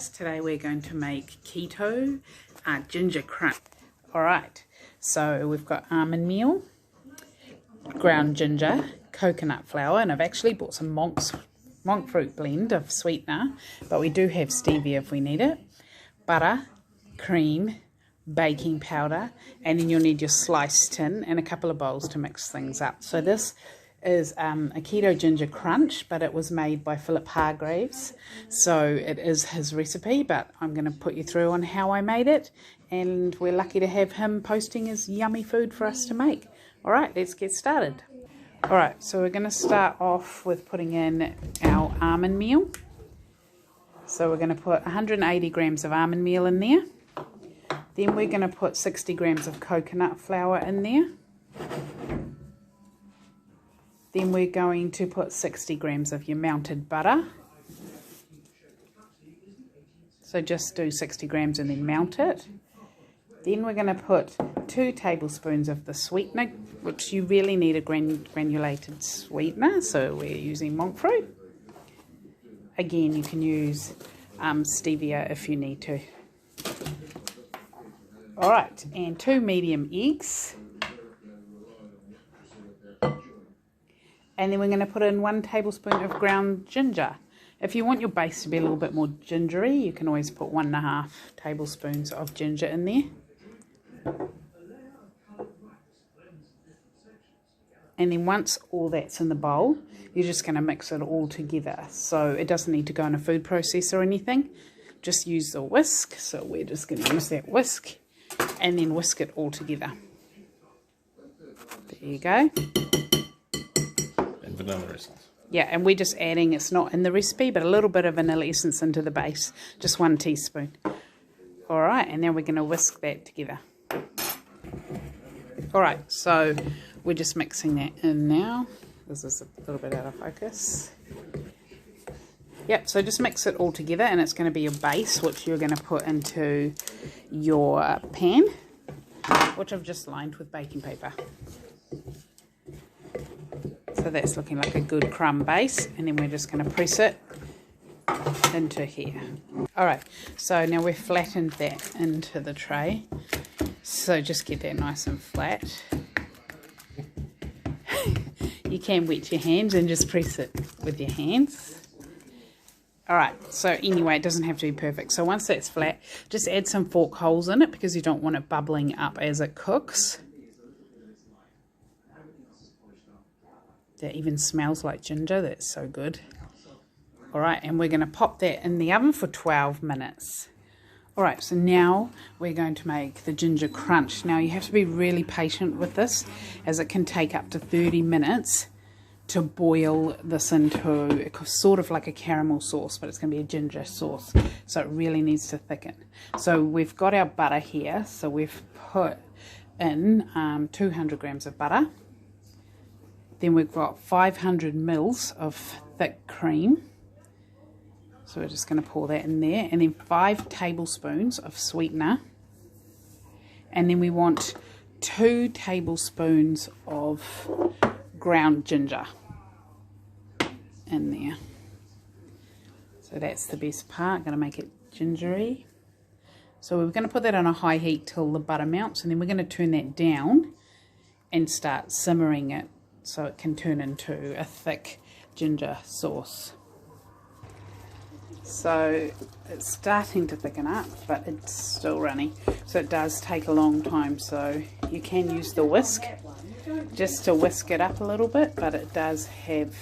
Today we're going to make keto ginger crunch. Alright, so we've got almond meal, ground ginger, coconut flour, and I've actually bought some monk fruit blend of sweetener, but we do have stevia if we need it, butter, cream, baking powder, and then you'll need your sliced tin and a couple of bowls to mix things up. So this is a keto ginger crunch, but it was made by Philip Hargreaves, so it is his recipe, but I'm going to put you through on how I made it, and we're lucky to have him posting his yummy food for us to make. Alright, let's get started. Alright, so we're going to start off with putting in our almond meal. So we're going to put 180 grams of almond meal in there. Then we're going to put 60 grams of coconut flour in there. Then we're going to put 60 grams of your melted butter. So just do 60 grams and then melt it. Then we're going to put 2 tablespoons of the sweetener, which you really need a granulated sweetener, so we're using monk fruit. Again, you can use stevia if you need to. Alright, and 2 medium eggs. And then we're going to put in 1 tablespoon of ground ginger. If you want your base to be a little bit more gingery, you can always put 1.5 tablespoons of ginger in there. And then once all that's in the bowl, you're just going to mix it all together. So it doesn't need to go in a food processor or anything. Just use the whisk. So we're just going to use that whisk and then whisk it all together. There you go. Vanilla essence. Yeah, and we're just adding, it's not in the recipe, but a little bit of vanilla essence into the base, just 1 teaspoon. All right, and then we're going to whisk that together. All right, so we're just mixing that in now. This is a little bit out of focus. Yep, so just mix it all together, and it's going to be your base, which you're going to put into your pan, which I've just lined with baking paper. So that's looking like a good crumb base, and then we're just going to press it into here. Alright, so now we've flattened that into the tray, so just get that nice and flat. You can wet your hands and just press it with your hands. Alright, so anyway, it doesn't have to be perfect. So once that's flat, just add some fork holes in it because you don't want it bubbling up as it cooks. That even smells like ginger. That's so good. Alright, and we're going to pop that in the oven for 12 minutes. Alright, so now we're going to make the ginger crunch. Now you have to be really patient with this, as it can take up to 30 minutes to boil this into sort of like a caramel sauce, but it's going to be a ginger sauce. So it really needs to thicken. So we've got our butter here. So we've put in 200 grams of butter. Then we've got 500 mils of thick cream. So we're just going to pour that in there. And then 5 tablespoons of sweetener. And then we want 2 tablespoons of ground ginger in there. So that's the best part. Going to make it gingery. So we're going to put that on a high heat till the butter melts. And then we're going to turn that down and start simmering it, so it can turn into a thick ginger sauce. So it's starting to thicken up, but it's still runny. So it does take a long time, so you can use the whisk just to whisk it up a little bit, but it does have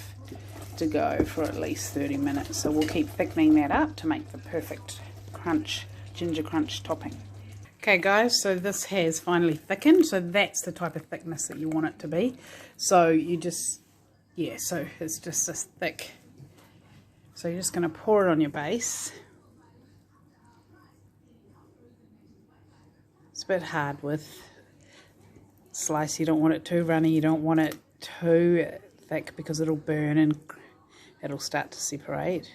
to go for at least 30 minutes. So we'll keep thickening that up to make the perfect crunch, ginger crunch topping. Okay guys, so this has finally thickened, so that's the type of thickness that you want it to be. So you just, yeah, so it's just this thick. So you're just going to pour it on your base. It's a bit hard with slice, you don't want it too runny, you don't want it too thick because it'll burn and it'll start to separate.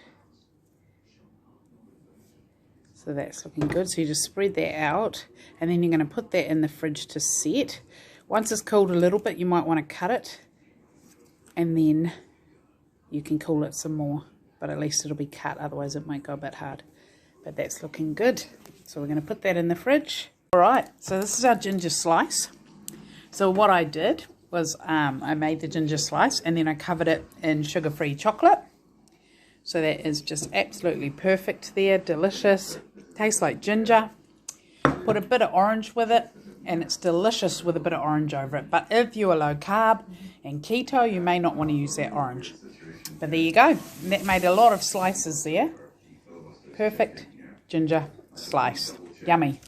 So that's looking good. So you just spread that out, and then you're going to put that in the fridge to set. Once it's cooled a little bit, you might want to cut it, and then you can cool it some more, but at least it'll be cut, otherwise it might go a bit hard. but that's looking good. So we're going to put that in the fridge. All right, so this is our ginger slice. So what I did was I made the ginger slice and then I covered it in sugar-free chocolate. So that is just absolutely perfect there, delicious. Tastes like ginger. Put a bit of orange with it and it's delicious with a bit of orange over it. But if you are low carb and keto, you may not want to use that orange. But there you go. And that made a lot of slices there. Perfect ginger slice. Yummy.